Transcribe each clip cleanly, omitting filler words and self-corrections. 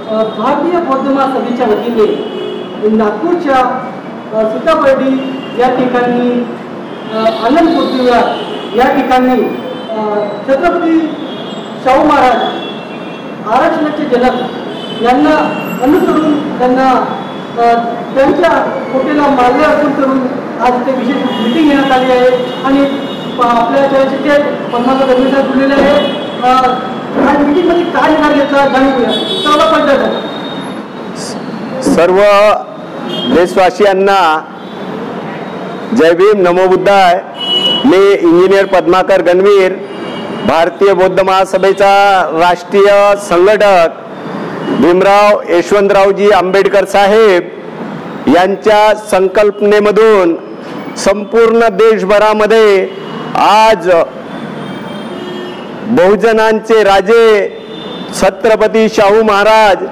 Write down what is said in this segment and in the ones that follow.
भारतीय बौद्ध महासभेच्या वतीने नागपूरच्या सीताबर्डी या ठिकाणी आनंद बुद्धविहार या ठिकाणी छत्रपती शाहू महाराज आरक्षणाचे जनक यांना अनुसरून त्यांना त्यांच्या कोटेला मार्गदर्शन करून आज ते विशेष मीटिंग घेण्यात आली आहे आणि आपल्या चर्चेचे पद्माकर गंभीर बोललेले आहे. आज मीटिंगमध्ये काय निर्णय घेतला जाणूया. सर्व देशवासियांना जय भीम, नमो बुद्धाय. मी इंजिनियर पद्माकर गणवीर, भारतीय बौद्ध महासभेचा राष्ट्रीय संघटक भीमराव यशवंतरावजी आंबेडकर साहेब यांच्या संकल्पनेमधून संपूर्ण देशभरामध्ये आज बहुजनांचे राजे छत्रपती शाहू महाराज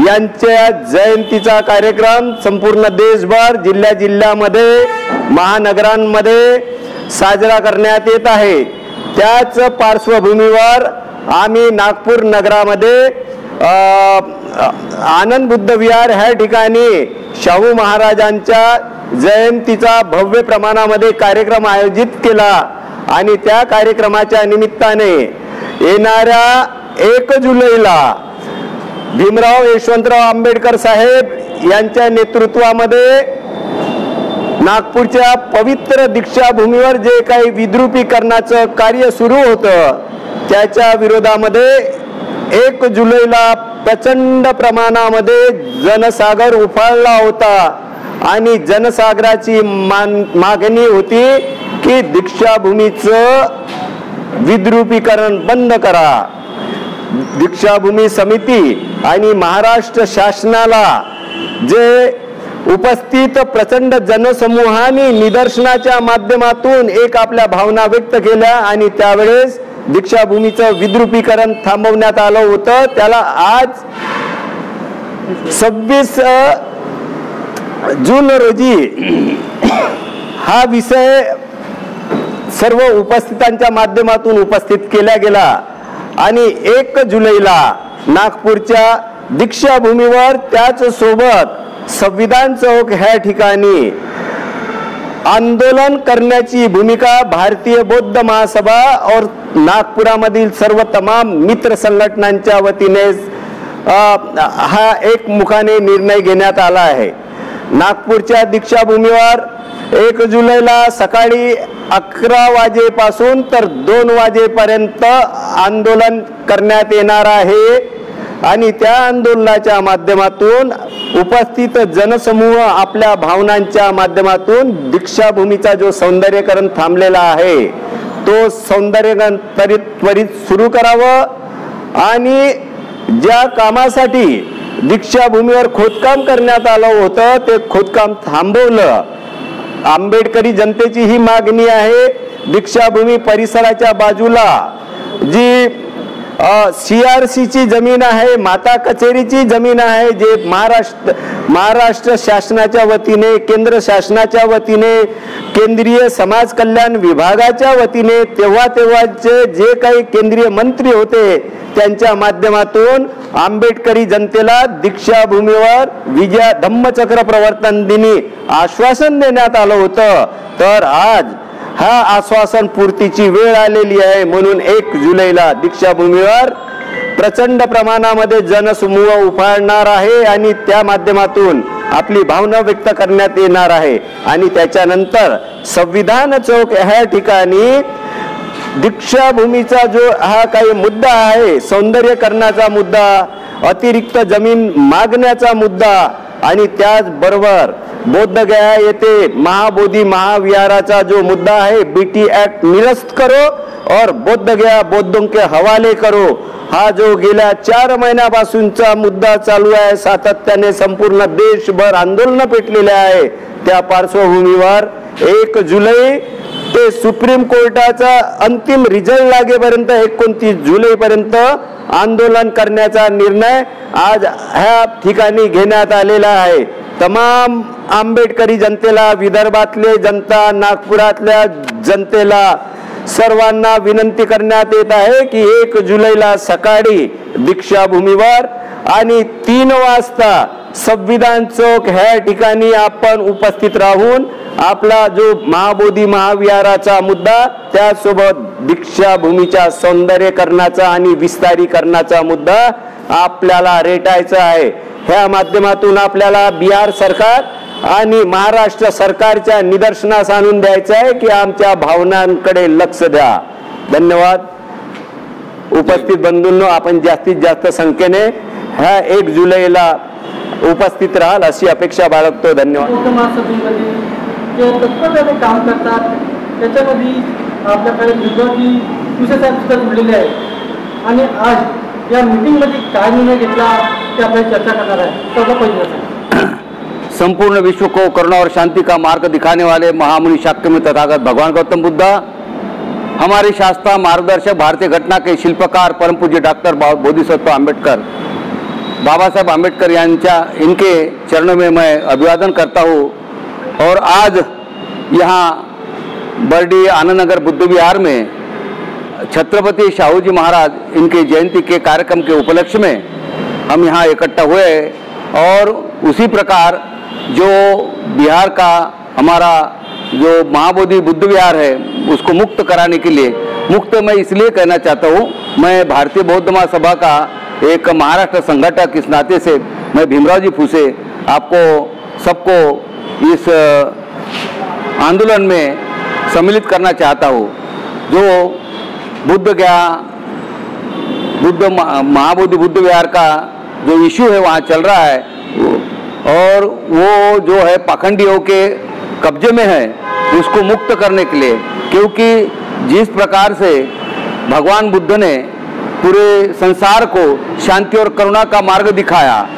यांच्या जयंतीचा कार्यक्रम संपूर्ण देशभर जिल्ह्यामध्ये महानगरांमध्ये साजरा करण्यात येत आहे. त्याच पार्श्वभूमीवर आम्ही नागपूर नगरामध्ये आनंद बुद्ध विहार ह्या ठिकाणी शाहू महाराजांच्या जयंतीचा भव्य प्रमाणामध्ये कार्यक्रम आयोजित केला आणि त्या कार्यक्रमाच्या निमित्ताने येणाऱ्या 1 जुलैला भीमराव यशवंतराव आंबेडकर साहेब यांच्या नेतृत्वामध्ये नागपूरच्या पवित्र दीक्षाभूमीवर जे काही विद्रुपीकरणाचं कार्य सुरू होतं त्याच्या विरोधामध्ये 1 जुलैला प्रचंड प्रमाणामध्ये जनसागर उफाळला होता आणि जनसागराची मागणी होती की दीक्षाभूमीचं विद्रुपीकरण बंद करा. दीक्षाभूमी समिती आणि महाराष्ट्र शासनाला जे उपस्थित प्रचंड जनसमूहाने निदर्शनाच्या माध्यमातून एक आपल्या भावना व्यक्त केल्या आणि त्यावेळेस दीक्षाभूमीचं विद्रुपीकरण थांबवण्यात आलं होतं. त्याला आज 26 जून रोजी हा विषय सर्व उपस्थितांच्या माध्यमातून उपस्थित केला गेला आणि 1 जुलैला नागपूरच्या दीक्षाभूमीवर त्याच सोबत संविधान चौक ह्या ठिकाणी आंदोलन करण्याची भूमिका भारतीय बौद्ध महासभा और नागपुरामधील सर्व तमाम मित्र संघटनांच्या वतीने हा एक मुखाने निर्णय घेण्यात आला आहे. नागपूरच्या दीक्षाभूमीवर 1 जुलैला सकाळी 11 वाजेपासून तर 2 वाजेपर्यंत आंदोलन करण्यात येणार आहे आणि त्या आंदोलनाच्या माध्यमातून उपस्थित जनसमूह आपल्या भावनांच्या माध्यमातून दीक्षाभूमीचा जो सौंदर्यीकरण थांबलेला आहे तो सौंदर्यीकरण त्वरित सुरू करावं आणि ज्या कामासाठी दीक्षाभूमीवर खोदकाम करण्यात आलं होतं ते खोदकाम थांबवलं. आंबेडकरी जनतेची ही मागणी आहे. दीक्षाभूमी परिसराच्या बाजूला जी CRC ची जमीन आहे, माता कचेरीची जमीन आहे, जे महाराष्ट्र शासनाच्या वतीने, केंद्र शासनाच्या वतीने, केंद्रीय समाज कल्याण विभागाच्या वतीने तेव्हाचे जे काही केंद्रीय मंत्री होते त्यांच्या माध्यमातून आंबेडकरी जनतेला दीक्षाभूमीवर विजय धम्मचक्र प्रवर्तन दिनी आश्वासन देण्यात आलं होतं. तर आज हा आश्वासन पूर्तीची वेळ आलेली आहे. म्हणून 1 जुलैला दीक्षाभूमीवर प्रचंड प्रमाणामध्ये जनसमूह उफाळणार आहे आणि त्या माध्यमातून आपली भावना व्यक्त करण्यात येणार आहे आणि त्याच्यानंतर संविधान चौक ह्या ठिकाणी दीक्षाभूमीचा जो हा काही मुद्दा आहे, सौंदर्यीकरणाचा मुद्दा, अतिरिक्त जमीन मागण्याचा मुद्दा आणि त्याचबरोबर बोधगया येथे महाबोधी महाविहाराचा जो मुद्दा है BT एक्ट निरस्त करो और बोधगया बौद्धों के हवाले करो, हा जो गेल्या 4 महिन्यापासूनचा मुद्दा चालू आहे, सातत्याने संपूर्ण देशभर आंदोलन पेटलेले आहे. त्या पार्श्वभूमीवर 1 जुलै ते सुप्रीम कोर्टाचा अंतिम रिझल्ट लागेपर्यंत 29 जुलैपर्यंत आंदोलन करण्याचा निर्णय आज ह्या ठिकाणी घेण्यात आलेला आहे. तमाम आंबेडकरी जनतेला, विदर्भातले जनता, नागपुरातल्या जनतेला सर्वांना विनंती करण्यात येत आहे की 1 जुलैला सकाळी दीक्षाभूमीवर आणि 3 वाजता संविधान चौक ह्या ठिकाणी आपण उपस्थित राहून आपला जो महाबोधी महाविहाराचा मुद्दा, त्यासोबत दीक्षाभूमीच्या सौंदर्यीकरणाचा आणि विस्तारीकरणाचा मुद्दा आपल्याला रेटायचा आहे. ह्या माध्यमातून आपल्याला बिहार सरकार आणि महाराष्ट्र सरकारच्या निदर्शनास आणून द्यायचं आहे की आमच्या भावनांकडे लक्ष द्या. धन्यवाद. उपस्थित बंधूंनो, आपण जास्तीत जास्त संख्येने ह्या 1 जुलैला उपस्थित राहाल अशी अपेक्षा बाळगतो. धन्यवाद. जे तत्परतेने काम करतात त्याच्यामध्ये आपल्याकडे विद्यार्थी विशेषतः सुद्धा जुळलेले आहेत आणि आज या मीटिंगमध्ये काय निर्णय घेतला ते आपल्याला चर्चा करणार आहे. सर्व पहिलं संपूर्ण विश्व को करुणा और शांति का मार्ग दिखाने वाले महामुनि शाक्य में तथागत भगवान गौतम बुद्धा, हमारे शास्त्रा मार्गदर्शक भारतीय घटना के शिल्पकार परम पूज्य डॉक्टर बोधिसत्व आम्बेडकर, बाबा साहब आम्बेडकर इनके चरणों में मैं अभिवादन करता हूँ. और आज यहाँ बरडी आनंद नगर बुद्ध विहार में छत्रपति शाहू जी महाराज इनके जयंती के कार्यक्रम के उपलक्ष्य में हम यहाँ इकट्ठा हुए. और उसी प्रकार जो बिहार का हमारा जो महाबोधि बुद्ध विहार है उसको मुक्त कराने के लिए, मुक्त मैं इसलिए कहना चाहता हूँ, मैं भारतीय बौद्ध महासभा का एक महाराष्ट्र संगठक इस नाते से मैं भीमराव जी फूसे आपको सबको इस आंदोलन में सम्मिलित करना चाहता हूँ. जो महाबोधि बुद्ध विहार का जो इश्यू है वहाँ चल रहा है और वो जो है पाखंडियों के कब्जे में है, उसको मुक्त करने के लिए, क्योंकि जिस प्रकार से भगवान बुद्ध ने पूरे संसार को शांति और करुणा का मार्ग दिखाया,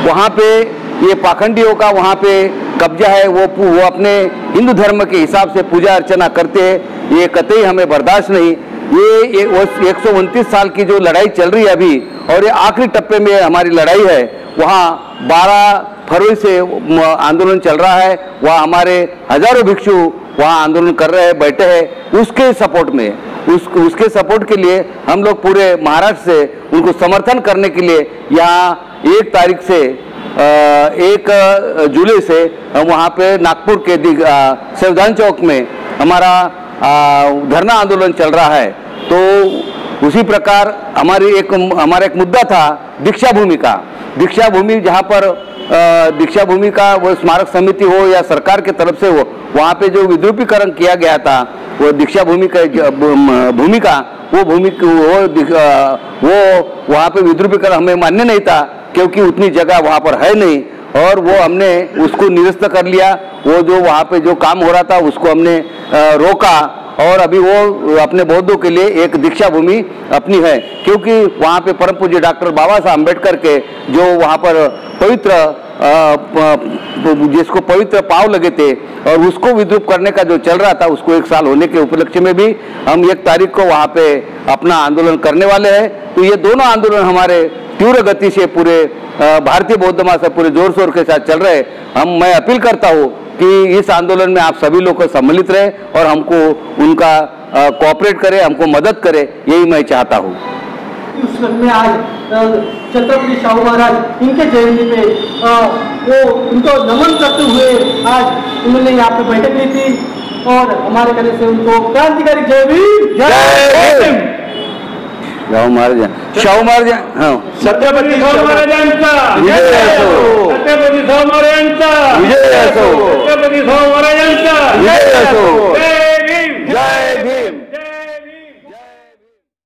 वहाँ पे ये पाखंडियों का वहाँ पे कब्जा है. वो अपने हिंदू धर्म के हिसाब से पूजा अर्चना करते हैं. ये कतई हमें बर्दाश्त नहीं. ये 129 साल की जो लड़ाई चल रही है अभी, और ये आखिरी टप्पे में हमारी लड़ाई है. वहाँ 12 फरवरी से आंदोलन चल रहा है. वहाँ हमारे हजारों भिक्षु वहाँ आंदोलन कर रहे हैं, बैठे हैं. उसके सपोर्ट में उसके सपोर्ट के लिए हम लोग पूरे महाराष्ट्र से उनको समर्थन करने के लिए यहाँ 1 तारीख से 1 जुलाई से वहाँ पे नागपुर के संविधान चौक में हमारा धरना आंदोलन चल रहा है. तो उसी प्रकार हमारा एक मुद्दा था दीक्षा भूमि का. दीक्षा भूमि जहाँ पर दीक्षा भूमि का वो स्मारक समिति हो या सरकार के तरफ से हो, वहाँ पे जो विद्रुपीकरण किया गया था वो दीक्षा भूमि का वो वहाँ पे विद्रुपीकरण हमें मान्य नहीं था, क्योंकि उतनी जगह वहाँ पर है नहीं. और वो हमने उसको निरस्त कर लिया. वो जो वहाँ पे जो काम हो रहा था उसको हमने रोका. और अभी वो अपने बौद्धों के लिए एक दीक्षा भूमि अपनी है, क्योंकि वहाँ पे परम पूज्य डॉक्टर बाबा साहब अम्बेडकर के जो वहाँ पर पवित्र जिसको पवित्र पाव लगे थे और उसको विद्रूप करने का जो चल रहा था, उसको 1 साल होने के उपलक्ष्य में भी हम 1 तारीख को वहाँ पे अपना आंदोलन करने वाले हैं. तो ये दोनों आंदोलन हमारे तीव्र गति से पूरे भारतीय बौद्ध महासभा पूरे जोर शोर के साथ चल रहे हैं. मैं अपील करता हूँ कि इस आंदोलन में आप सभी लोग सम्मिलित रहे और हमको उनका कोऑपरेट करे, हमको मदद करे, यही मैं चाहता हूँ. में आज छत्रपति शाहू महाराज इनके जयंती पे वो उनको नमन करते हुए आज उन्होंने यहाँ पे बैठक ली थी और हमारे कहने से उनको क्रांतिकारी जय भीम जय शाहू महाराज. हाँ, छत्रपति शाहू महाराजांचा